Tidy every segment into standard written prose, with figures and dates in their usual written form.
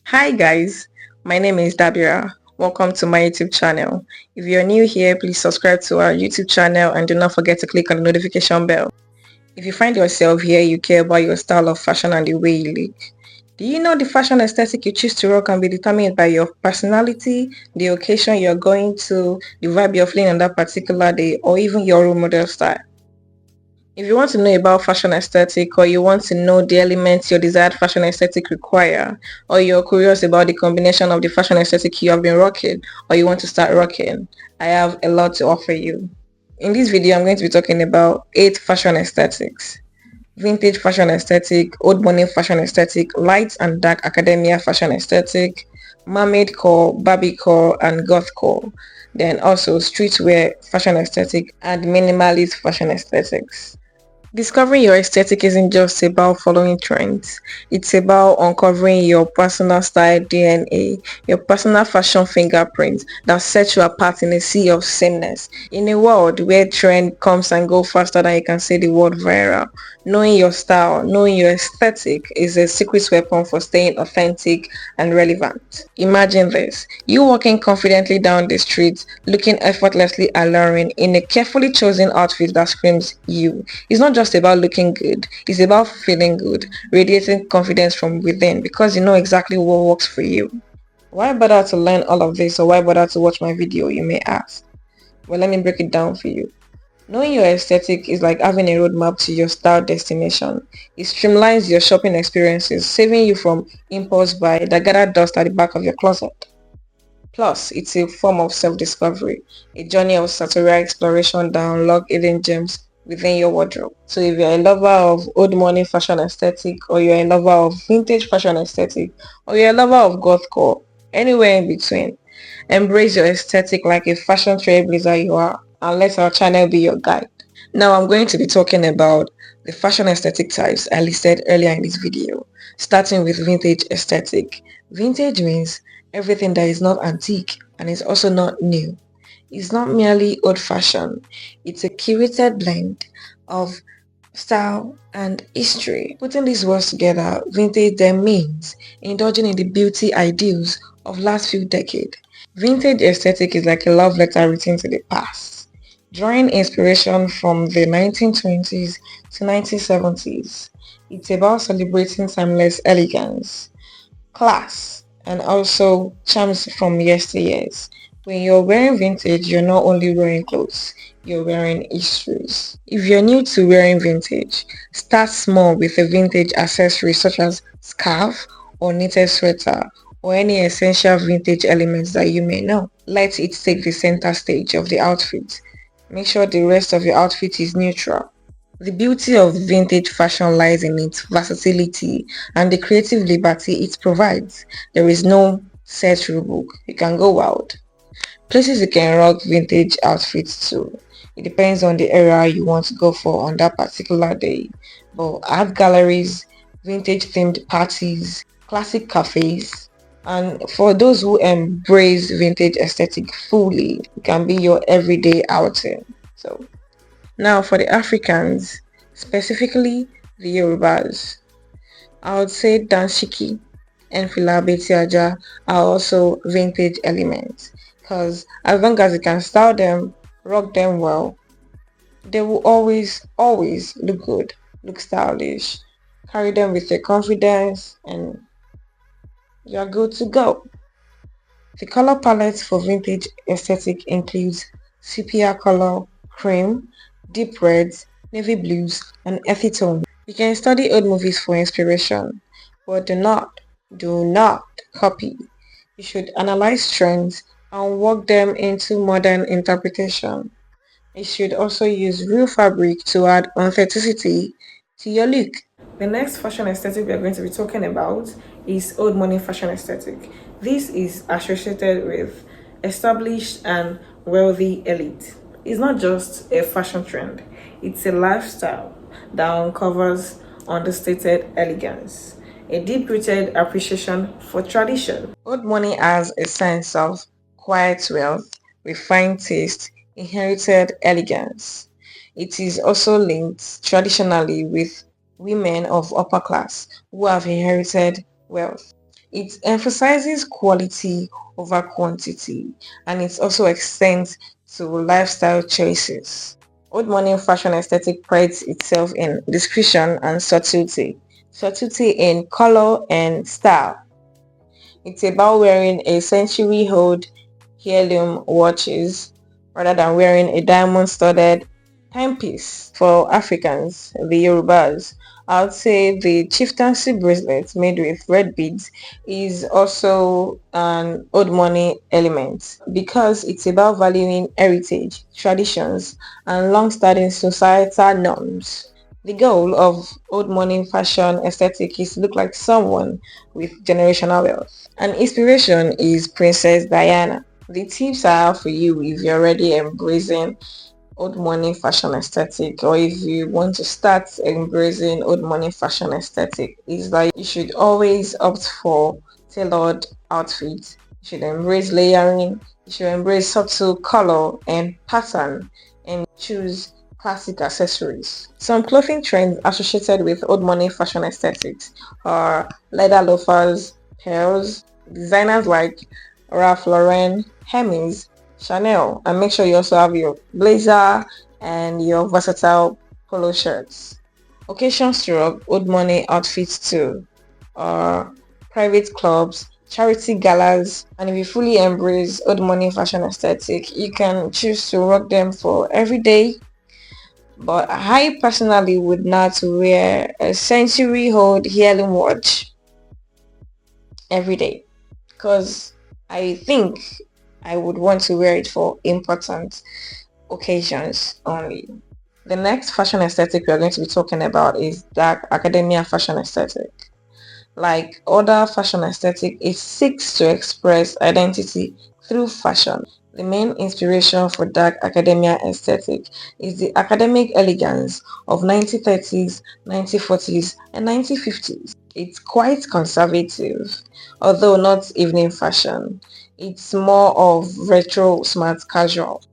Hi guys, my name is Dabira. Welcome to my YouTube channel. If you're new here, please subscribe to our YouTube channel and do not forget to click on the notification bell. If you find yourself here, you care about your style of fashion and the way you look. Do you know the fashion aesthetic you choose to rock can be determined by your personality, the occasion you're going to, the vibe you're feeling on that particular day, or even your role model style? If you want to know about fashion aesthetic, or you want to know the elements your desired fashion aesthetic require, or you're curious about the combination of the fashion aesthetic you have been rocking or you want to start rocking, I have a lot to offer you. In this video, I'm going to be talking about 8 fashion aesthetics: vintage fashion aesthetic, old money fashion aesthetic, light and dark academia fashion aesthetic, mermaidcore, barbiecore, and gothcore. Then also streetwear fashion aesthetic and minimalist fashion aesthetics. Discovering your aesthetic isn't just about following trends. It's about uncovering your personal style DNA, your personal fashion fingerprint that sets you apart in a sea of sameness. In a world where trend comes and go faster than you can say the word viral, knowing your style, knowing your aesthetic is a secret weapon for staying authentic and relevant. Imagine this: you walking confidently down the street, looking effortlessly alluring in a carefully chosen outfit that screams you. It's not just about looking good, it's about feeling good, radiating confidence from within because you know exactly what works for you. Why bother to learn all of this, or why bother to watch my video, you may ask? Well, let me break it down for you. Knowing your aesthetic is like having a roadmap to your style destination. It streamlines your shopping experiences, saving you from impulse buy that gather dust at the back of your closet. Plus, it's a form of self-discovery, a journey of sartorial exploration that unlock hidden gems within your wardrobe. So if you're a lover of old money fashion aesthetic, or you're a lover of vintage fashion aesthetic, or you're a lover of gothcore, anywhere in between, embrace your aesthetic like a fashion trailblazer you are, and let our channel be your guide. Now I'm going to be talking about the fashion aesthetic types I listed earlier in this video, starting with vintage aesthetic. Vintage means everything that is not antique and is also not new. It's not merely old-fashioned, it's a curated blend of style and history. Putting these words together, vintage then means indulging in the beauty ideals of last few decades. Vintage aesthetic is like a love letter written to the past, drawing inspiration from the 1920s to 1970s. It's about celebrating timeless elegance, class, and also charms from yesteryears. When you're wearing vintage, you're not only wearing clothes, you're wearing histories. If you're new to wearing vintage, start small with a vintage accessory such as scarf or knitted sweater or any essential vintage elements that you may know. Let it take the center stage of the outfit. Make sure the rest of your outfit is neutral. The beauty of vintage fashion lies in its versatility and the creative liberty it provides. There is no set rulebook. You can go wild. Places you can rock vintage outfits to. It depends on the era you want to go for on that particular day. But art galleries, vintage themed parties, classic cafes, and for those who embrace vintage aesthetic fully, it can be your everyday outing. So now for the Africans, specifically the Yorubas, I would say danshiki and filabetiaja are also vintage elements because as long as you can style them, rock them well, they will always look good, look stylish. Carry them with your confidence and you're good to go. The color palette for vintage aesthetic includes sepia color, cream, deep reds, navy blues, and earthy tones. You can study old movies for inspiration, but do not copy. You should analyze trends and work them into modern interpretation. You should also use real fabric to add authenticity to your look. The next fashion aesthetic we are going to be talking about is old money fashion aesthetic. This is associated with established and wealthy elite. It's not just a fashion trend, it's a lifestyle that uncovers understated elegance, a deep-rooted appreciation for tradition. Old money has a sense of quiet wealth, refined taste, inherited elegance. It is also linked traditionally with women of upper class who have inherited wealth. It emphasizes quality over quantity, and it also extends to lifestyle choices. Old money fashion aesthetic prides itself in discretion and subtlety. Subtlety in color and style. It's about wearing a century-old heirloom watches rather than wearing a diamond-studded timepiece. For Africans, the Yorubas, I would say the chieftaincy bracelet made with red beads is also an old money element because it's about valuing heritage, traditions, and long-standing societal norms. The goal of old money fashion aesthetic is to look like someone with generational wealth. An inspiration is Princess Diana. The tips I have for you if you're already embracing old money fashion aesthetic, or if you want to start embracing old money fashion aesthetic, is that you should always opt for tailored outfits. You should embrace layering, you should embrace subtle color and pattern, and choose classic accessories. Some clothing trends associated with old money fashion aesthetics are leather loafers, pearls, designers like Ralph Lauren, Hermes, Chanel, and make sure you also have your blazer and your versatile polo shirts. Occasions to rock old money outfits too are private clubs, charity galas, and if you fully embrace old money fashion aesthetic, you can choose to rock them for every day. But I personally would not wear a century-old heirloom watch every day because I think I would want to wear it for important occasions only. The next fashion aesthetic we are going to be talking about is dark academia fashion aesthetic. Like other fashion aesthetic, it seeks to express identity through fashion. The main inspiration for dark academia aesthetic is the academic elegance of 1930s, 1940s, and 1950s. It's quite conservative, although not evening fashion. It's more of retro smart casual.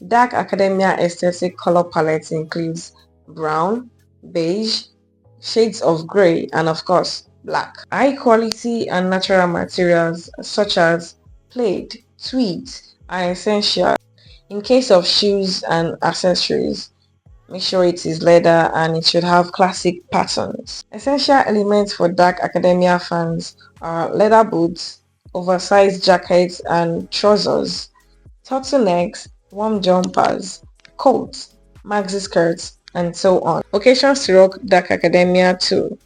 Dark academia aesthetic color palette includes brown, beige, shades of grey, and of course, black. High quality and natural materials such as plaid, tweed are essential. In case of shoes and accessories, make sure it is leather and it should have classic patterns. Essential elements for dark academia fans are leather boots, oversized jackets and trousers, turtlenecks, warm jumpers, coats, maxi skirts, and so on. Occasions to rock dark academia too: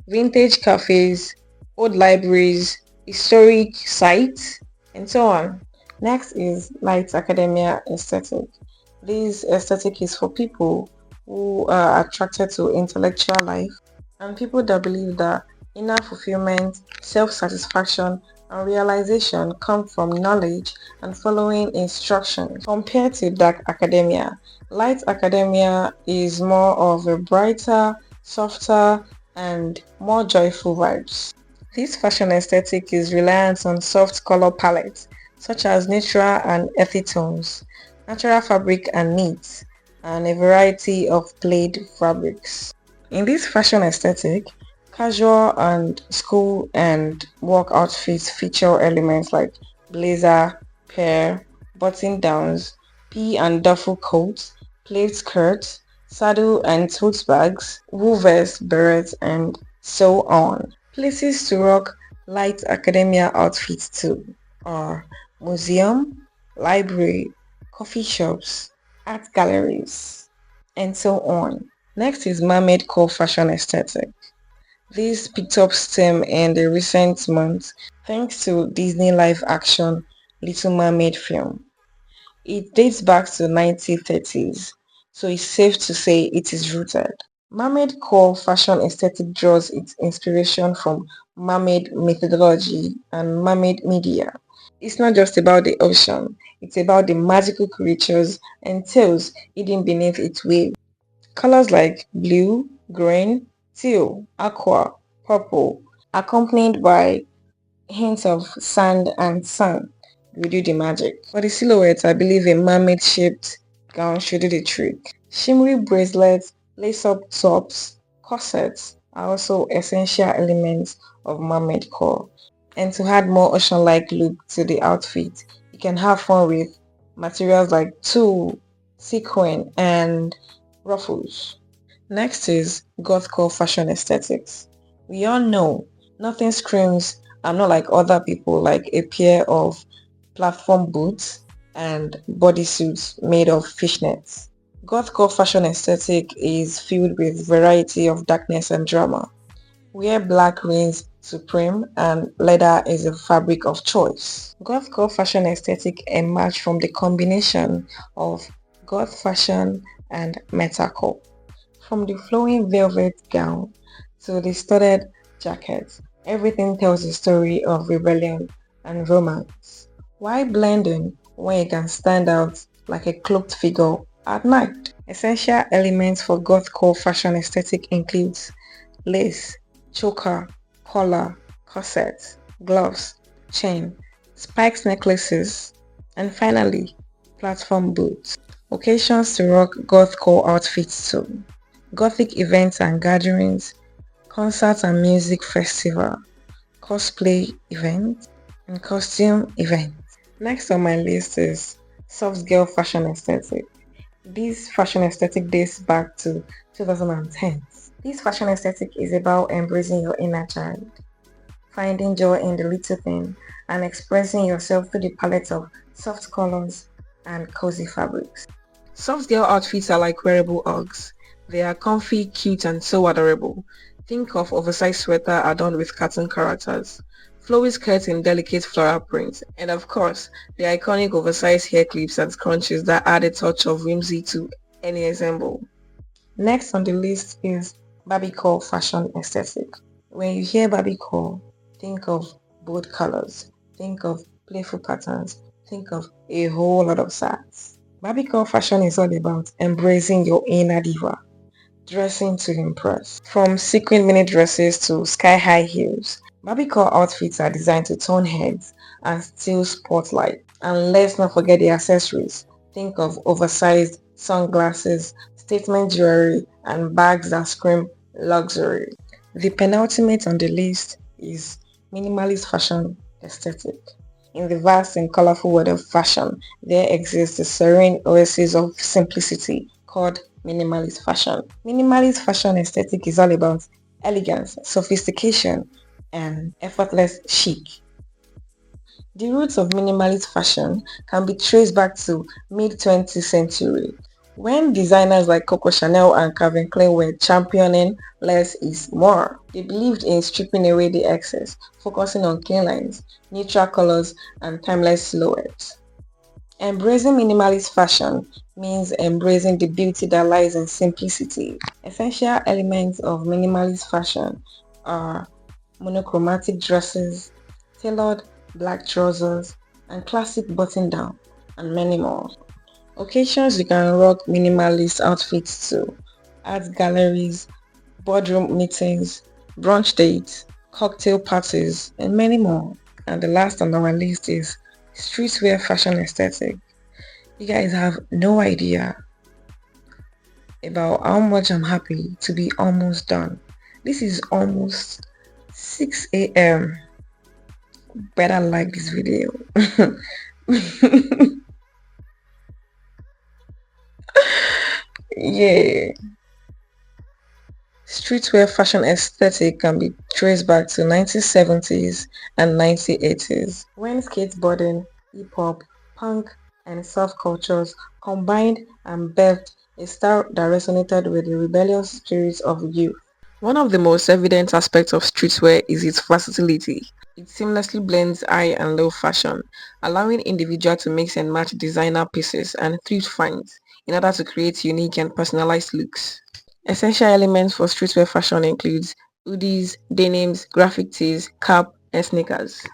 vintage cafes, old libraries, historic sites, and so on. Next is light academia aesthetic. This aesthetic is for people who are attracted to intellectual life and people that believe that inner fulfillment, self-satisfaction, and realization come from knowledge and following instructions. Compared to dark academia, light academia is more of a brighter, softer, and more joyful vibes. This fashion aesthetic is reliant on soft color palettes such as neutral and earthy tones, natural fabric and knits, and a variety of plaid fabrics. In this fashion aesthetic, casual and school and work outfits feature elements like blazer, pair, button downs, pea and duffel coats, plaid skirts, saddle and tote bags, wool vest, berets, and so on. Places to rock light academia outfits too are museum, library, coffee shops, art galleries, and so on. Next is Mermaidcore fashion aesthetic. This picked up steam in the recent months thanks to Disney live action Little Mermaid film. It dates back to the 1930s, so it's safe to say it is rooted. Mermaid core fashion aesthetic draws its inspiration from mermaid methodology and mermaid media. It's not just about the ocean, it's about the magical creatures and tales hidden beneath its waves. Colors like blue, green, teal, aqua, purple, accompanied by hints of sand and sun, will do the magic. For the silhouette, I believe a mermaid-shaped gown should do the trick. Shimmery bracelets, lace-up tops, corsets are also essential elements of mermaid core. And to add more ocean-like look to the outfit, you can have fun with materials like tulle, sequin, and ruffles. Next is Gothcore fashion aesthetics. We all know nothing screams I'm not like other people like a pair of platform boots and bodysuits made of fishnets. Gothcore fashion aesthetic is filled with variety of darkness and drama, where black reigns supreme and leather is a fabric of choice. Gothcore fashion aesthetic emerged from the combination of goth fashion and metalcore. From the flowing velvet gown to the studded jacket, everything tells a story of rebellion and romance. Why blending when you can stand out like a cloaked figure at night? Essential elements for gothcore fashion aesthetic includes lace, choker, collar, corset, gloves, chain, spikes necklaces, and finally, platform boots. Occasions to rock gothcore outfits too. Gothic events and gatherings, concerts and music festival, cosplay events, and costume events. Next on my list is soft girl fashion aesthetic. This fashion aesthetic dates back to 2010. This fashion aesthetic is about embracing your inner child, finding joy in the little thing, and expressing yourself through the palette of soft colors and cozy fabrics. Soft girl outfits are like wearable Uggs. They are comfy, cute, and so adorable. Think of oversized sweater adorned with cartoon characters, flowy skirts in delicate floral prints, and of course, the iconic oversized hair clips and scrunchies that add a touch of whimsy to any ensemble. Next on the list is Barbiecore fashion aesthetic. When you hear Barbiecore, think of bold colors, think of playful patterns, think of a whole lot of sass. Barbiecore fashion is all about embracing your inner diva, dressing to impress. From sequin mini dresses to sky-high heels, Barbiecore outfits are designed to turn heads and steal spotlight. And let's not forget the accessories. Think of oversized sunglasses, statement jewelry, and bags that scream luxury. The penultimate on the list is minimalist fashion aesthetic. In the vast and colorful world of fashion, there exists a serene oasis of simplicity called minimalist fashion. Minimalist fashion aesthetic is all about elegance, sophistication, and effortless chic. The roots of minimalist fashion can be traced back to mid-20th century when designers like Coco Chanel and Calvin Klein were championing less is more. They believed in stripping away the excess, focusing on clean lines, neutral colors, and timeless silhouettes. Embracing minimalist fashion means embracing the beauty that lies in simplicity. Essential elements of minimalist fashion are monochromatic dresses, tailored black trousers, and classic button-down, and many more. Occasions you can rock minimalist outfits to art galleries, boardroom meetings, brunch dates, cocktail parties, and many more. And the last on our list is streetwear fashion aesthetic. You guys have no idea about how much I'm happy to be almost done. This is almost 6 a.m. Better like this video. Yeah. Streetwear fashion aesthetic can be traced back to 1970s and 1980s when skateboarding, hip-hop, punk, and soft cultures combined and birthed a style that resonated with the rebellious spirit of youth. One of the most evident aspects of streetwear is its versatility. It seamlessly blends high and low fashion, allowing individuals to mix and match designer pieces and thrift finds in order to create unique and personalized looks. Essential elements for streetwear fashion includes hoodies, denims, graphic tees, cap, and sneakers.